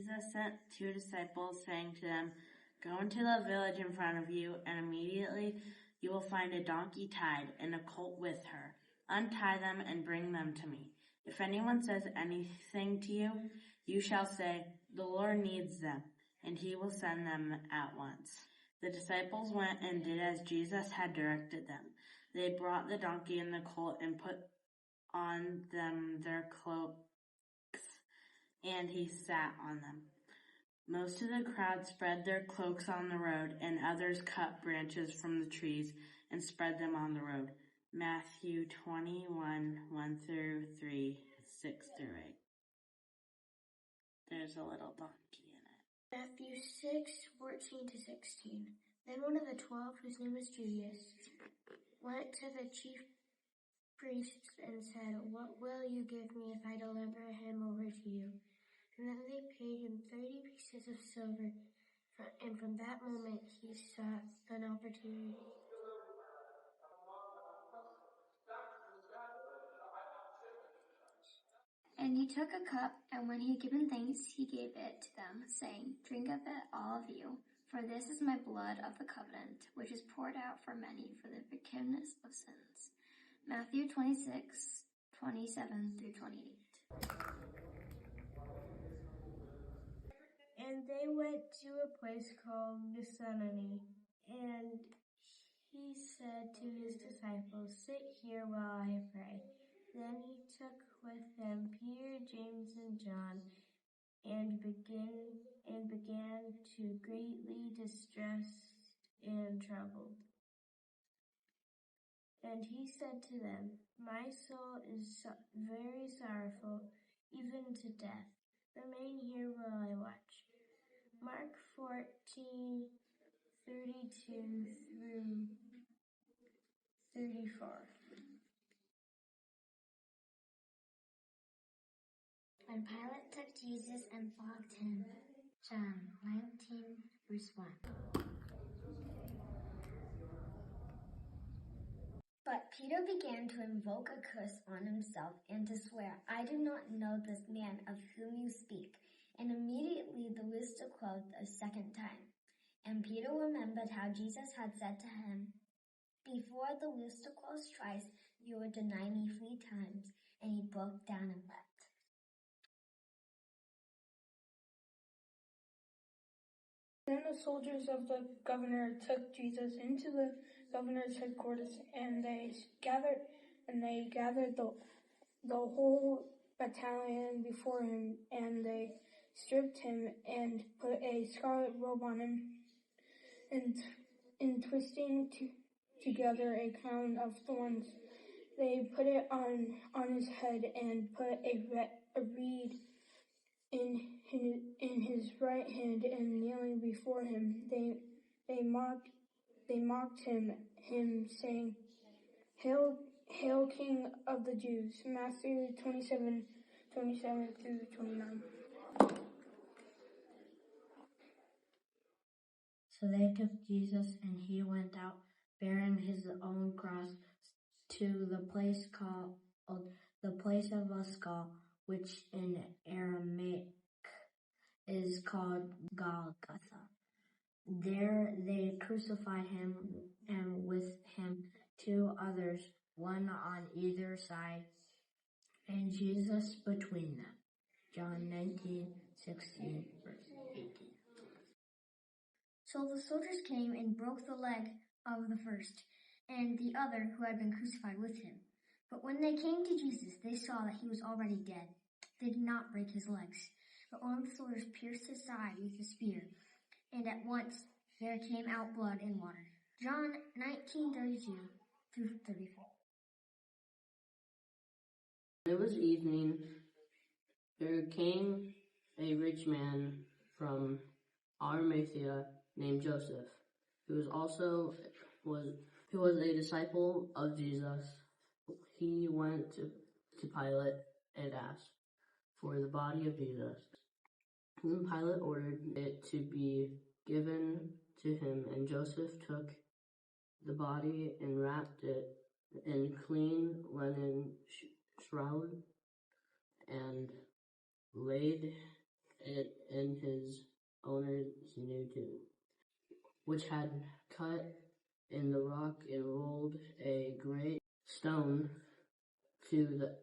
Jesus sent 2 disciples, saying to them, "Go into the village in front of you, and immediately you will find a donkey tied and a colt with her. Untie them and bring them to me. If anyone says anything to you, you shall say, 'The Lord needs them,' and he will send them at once." The disciples went and did as Jesus had directed them. They brought the donkey and the colt and put on them their cloaks, and he sat on them. Most of the crowd spread their cloaks on the road, and others cut branches from the trees and spread them on the road. Matthew 21, 1-3, 6-8. There's a little donkey in it. Matthew 6:14-16. Then one of the 12, whose name was Judas, went to the chief priests and said, "What will you give me if I deliver him over to you?" And then they paid him 30 pieces of silver, and from that moment he saw an opportunity. And he took a cup, and when he had given thanks, he gave it to them, saying, "Drink of it, all of you, for this is my blood of the covenant, which is poured out for many for the forgiveness of sins." Matthew 26, 27-28. And they went to a place called Gethsemane, and he said to his disciples, "Sit here while I pray." Then he took with him Peter, James, and John, and began to greatly distressed and troubled. And he said to them, "My soul is very sorrowful, even to death. Remain here while I watch." Mark 14:32-34. When Pilate took Jesus and flogged him. John 19, verse 1. But Peter began to invoke a curse on himself and to swear, "I do not know this man of whom you speak." And immediately the rooster crowed a second time. And Peter remembered how Jesus had said to him, "Before the rooster crows twice, you will deny me 3 times." And he broke down and wept. Then the soldiers of the governor took Jesus into the governor's headquarters, and they gathered the whole battalion before him, and they stripped him and put a scarlet robe on him, and twisting together a crown of thorns, they put it on his head and put a reed in his right hand, and kneeling before him, they mocked him, saying, "Hail, Hail, King of the Jews!" Matthew 27:27-29. So they took Jesus, and he went out, bearing his own cross, to the place called the place of a skull, which in Aramaic is called Golgotha. There they crucified him, and with him 2 others, one on either side, and Jesus between them. John 19:16, verse 18. So the soldiers came and broke the leg of the first and the other who had been crucified with him. But when they came to Jesus, they saw that he was already dead. They did not break his legs, but one of the soldiers pierced his side with a spear, and at once there came out blood and water. John 19:32-34. When it was evening, there came a rich man from Arimathea named Joseph, who was a disciple of Jesus. He went to Pilate and asked for the body of Jesus. Then Pilate ordered it to be given to him, and Joseph took the body and wrapped it in clean linen shroud and laid it in his owner's new tomb, which had cut in the rock and rolled a great stone to the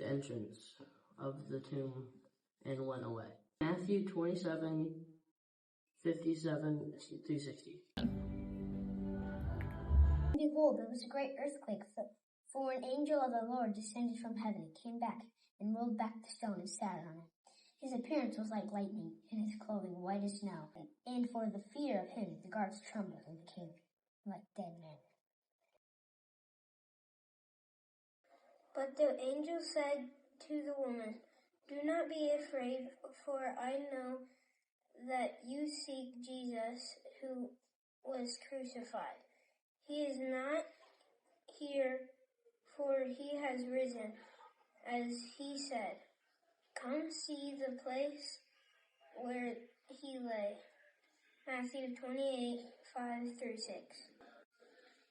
entrance of the tomb and went away. Matthew 27:57-60. And behold, there was a great earthquake, for an angel of the Lord descended from heaven, came back, and rolled back the stone and sat on it. His appearance was like lightning, and his clothing white as snow. And for the fear of him, the guards trembled and became like dead men. But the angel said to the woman, "Do not be afraid, for I know that you seek Jesus who was crucified. He is not here, for he has risen, as he said. Come see the place where he lay." Matthew 28:5-6.